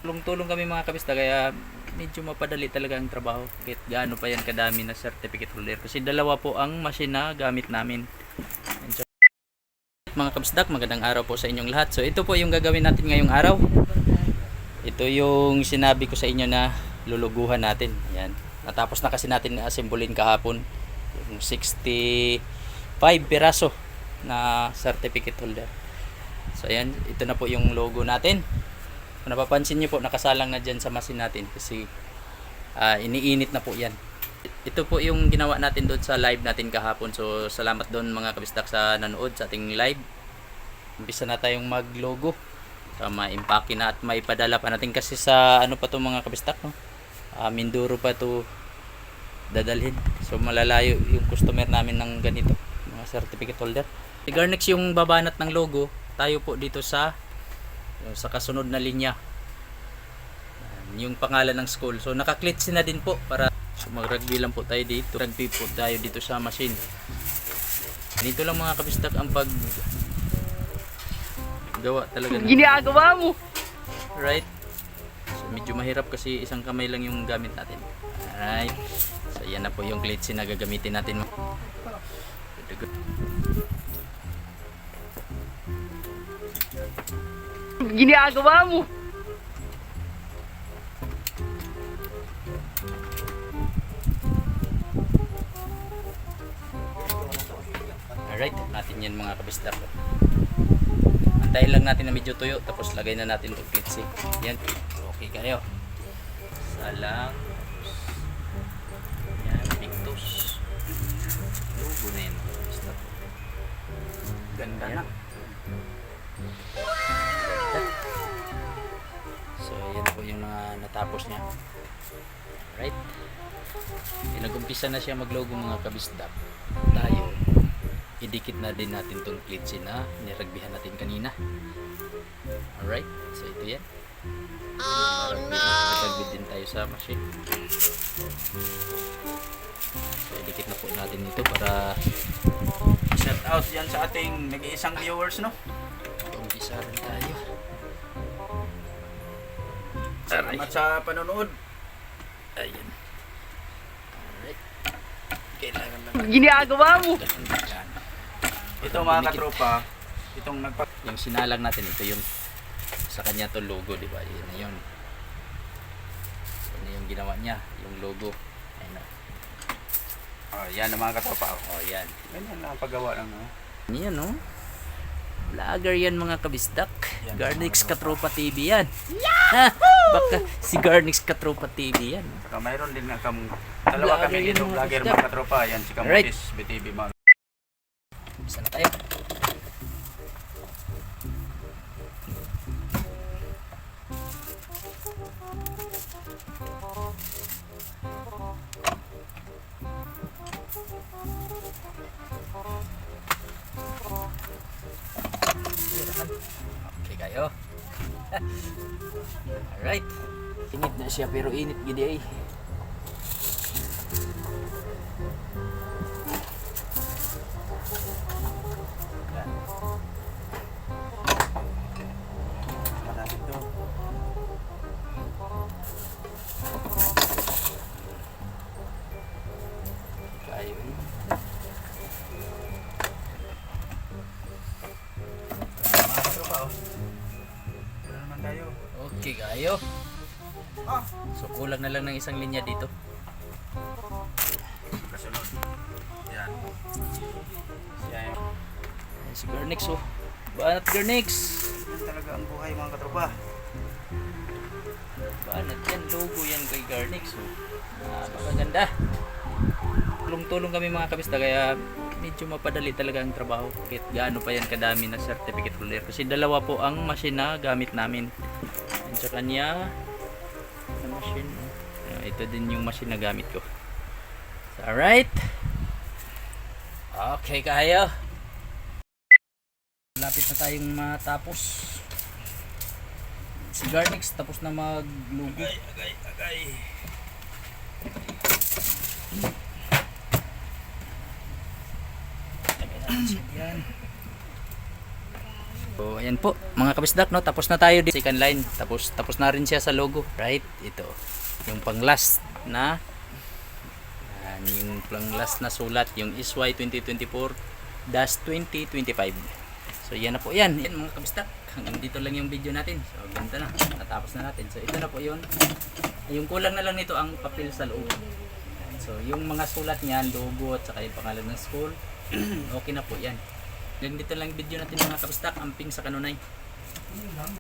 Tulong-tulong kami mga kabista, kaya medyo mapadali talaga ang trabaho. Kahit gaano pa yan kadami na certificate holder. Kasi dalawa po ang machine na gamit namin. So, mga kabisdak, magandang araw po sa inyong lahat. So ito po yung gagawin natin ngayong araw. Ito yung sinabi ko sa inyo na luluguhan natin. Ayan. Natapos na kasi natin assemblein kahapon. Yung 65 piraso na certificate holder. So ayan, ito na po yung logo natin. Kung napapansin nyo po, nakasalang na dyan sa machine natin kasi iniinit na po yan. Ito po yung ginawa natin doon sa live natin kahapon. So salamat doon mga kabistak sa nanood sa ating live. Umpisa na tayong mag logo. So ma-impake na at maipadala pa natin kasi sa ano pa to mga kabistak, no? Mindoro pa to dadalhin. So malalayo yung customer namin ng ganito, mga certificate holder. Si Garnex yung babanat ng logo, tayo po dito sa kasunod na linya. Yung pangalan ng school. So naka-klitsi na din po para mag-rugby lang po tayo dito. Rugby po tayo dito sa machine. Dito lang mga kabistak ang pag gawa talaga. Ginagawa mo. Right? So medyo mahirap kasi isang kamay lang yung gamit natin. Alright. So yan na po yung klitsi na gagamitin natin. Ginagawa mo. Alright, natin yan mga kabistak. Antayin lang natin na medyo tuyo, tapos lagay na natin itong klitsi. Yan, okay kayo. Salang. Yan, pictus. Logo na yan mga kabistak. Ganda na. So yan po yung natapos niya. Right? Nag-umpisa na siya maglogo mga kabisdak. Tayo idikit na din natin tong klitsi na niragbihan natin kanina. Alright, so ito yan. Oh no! Nagagbid din tayo sa machine. So idikit na po natin ito para shout out yan sa ating nag-iisang viewers, no? Umpisa rin tayo. Salamat sa panonood. Ayan. Alright. Kailangan lang Ginagawa mo. ito mga katropa, itong yung sinalang natin, ito yung sa kanya to logo, di ba? Yan na yun. Yan na yung ginawa niya, yung logo. Ayan na. Oh, yan na mga katropa. Oh, yan. Ganyan lang paggawa lang, no? Yan, no? Vlogger yan mga kabisdak. Garnex Katropa TV yan. Baka si Garnex Katropa TV yan. Saka mayroon din nga dalawa kami dito vlogger mga katropa. Yan si Kamutis BTV mga. Sana tayo. Okay kayo. Alright. Init na siya pero init gidi ay. Malapit to. Kayo. Mga katropa oh. Wala naman tayo. Okay kayo. So kulang na lang ng isang linya dito. Kasunod. Yan. Yan. Ayan si Garnex oh. Banat Garnex. Yan talaga ang buhay mga katropa. Banat yan. Logo yan kay Garnex oh. Napakaganda. Tulong-tulong kami mga kabista, kaya medyo mapadali talaga ang trabaho. Kahit gaano pa yan kadami na certificate holder. Kasi dalawa po ang machine na gamit namin. Yan sa kanya na machine. Ito din yung machine na gamit ko. So, alright. Okay kayo. Lapit na tayong matapos. Si Garnex tapos na maglugo. Agay. Yan. So, ayan po, mga kabisdak, no? Tapos na tayo dito. Second line. Tapos na rin siya sa logo. Right? Ito. Yung pang last na yung pang last na sulat. Yung SY 2024-2025. So, yan na po yan. Yan, mga kabisdak. Hanggang dito lang yung video natin. So, ganito na. Natapos na natin. So, ito na po yun. Yung kulang na lang nito ang papel sa loob. So, yung mga sulat niyan, logo at saka yung pangalan ng school, okay na po yan. Ganito lang video natin mga kabistak, amping sa kanunay.